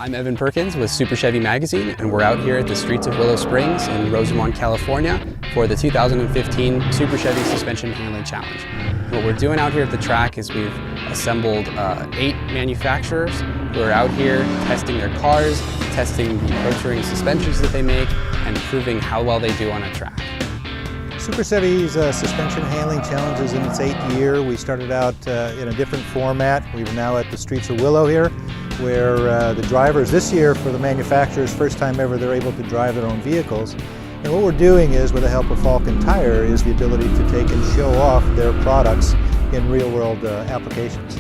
I'm Evan Perkins with Super Chevy Magazine, and we're out here at the streets of Willow Springs in Rosamond, California for the 2015 Super Chevy Suspension Handling Challenge. What we're doing out here at the track is we've assembled 8 manufacturers who are out here testing their cars, testing the Pro Touring suspensions that they make, and proving how well they do on a track. Super Chevy's Suspension Handling Challenge is in its 8th year. We started out in a different format. We're now at the streets of Willow here, where the drivers this year, for the manufacturers, first time ever they're able to drive their own vehicles. And what we're doing is, with the help of Falcon Tire, is the ability to take and show off their products in real-world applications.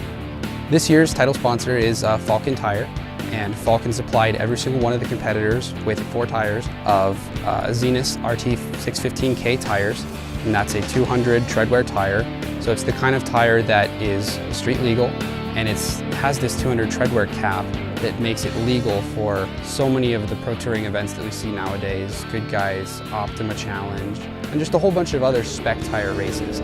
This year's title sponsor is Falcon Tire, and Falcon supplied every single one of the competitors with 4 tires of Zenith RT 615K tires, and that's a 200 treadwear tire. So it's the kind of tire that is street legal, and it has this 200 treadwear cap that makes it legal for so many of the Pro Touring events that we see nowadays, Good Guys, Optima Challenge, and just a whole bunch of other spec tire races.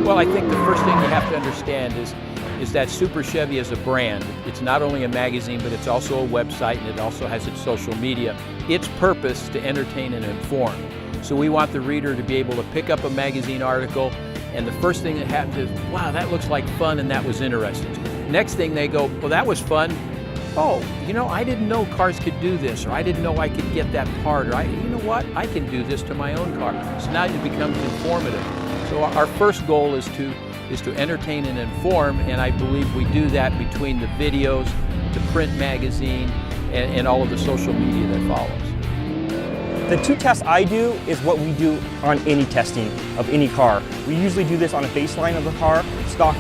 Well, I think the first thing you have to understand is that Super Chevy is a brand. It's not only a magazine, but it's also a website, and it also has its social media. Its purpose to entertain and inform. So we want the reader to be able to pick up a magazine article, and the first thing that happens is, wow, that looks like fun and that was interesting. Next thing they go, well, that was fun. Oh, you know, I didn't know cars could do this, or I didn't know I could get that part, or you know what, I can do this to my own car. So now it becomes informative. So our first goal is to entertain and inform, and I believe we do that between the videos, the print magazine, and all of the social media that follows. The 2 tests I do is what we do on any testing of any car. We usually do this on a baseline of the car, stock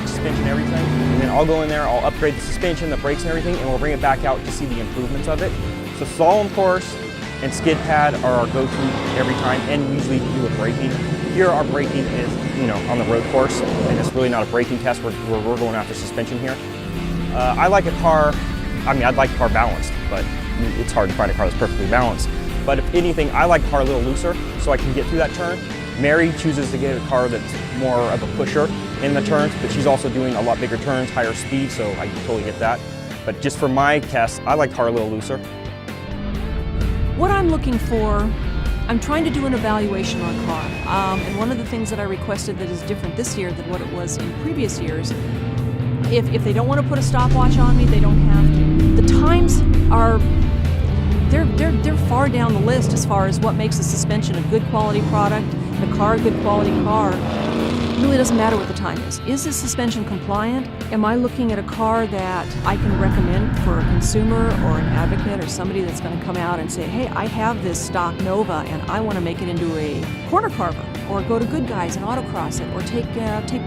suspension, everything, and then I'll go in there, I'll upgrade the suspension, the brakes and everything, and we'll bring it back out to see the improvements of it. So slalom course and skid pad are our go-to every time, and we usually do a braking. Here our braking is, you know, on the road course, and it's really not a braking test where we're going after suspension here. I like a car, I'd like a car balanced, but it's hard to find a car that's perfectly balanced. But if anything, I like a car a little looser so I can get through that turn. Mary chooses to get a car that's more of a pusher in the turns, but she's also doing a lot bigger turns, higher speed, so I totally get that. But just for my test, I like a car a little looser. What I'm looking for, I'm trying to do an evaluation on a car, and one of the things that I requested that is different this year than what it was in previous years, if they don't want to put a stopwatch on me, they don't have to. The times are, they're far down the list as far as what makes a suspension a good quality product, and a car a good quality car. It really doesn't matter what the time is. Is this suspension compliant? Am I looking at a car that I can recommend for a consumer or an advocate or somebody that's going to come out and say, hey, I have this stock Nova and I want to make it into a corner carver, or go to Good Guys and autocross it, or take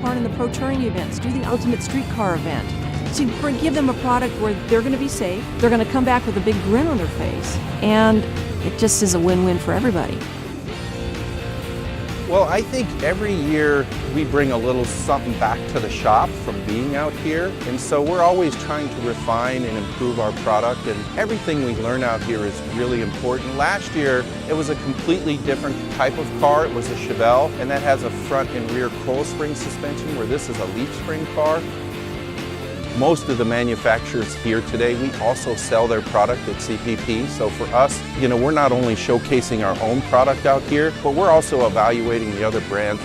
part in the Pro Touring events, do the Ultimate Street Car event. So you give them a product where they're going to be safe, they're going to come back with a big grin on their face, and it just is a win-win for everybody. Well, I think every year we bring a little something back to the shop from being out here, and so we're always trying to refine and improve our product, and everything we learn out here is really important. Last year it was a completely different type of car. It was a Chevy, and that has a front and rear coil spring suspension, where this is a leaf spring car. Most of the manufacturers here today, we also sell their product at CPP. So for us, you know, we're not only showcasing our own product out here, but we're also evaluating the other brands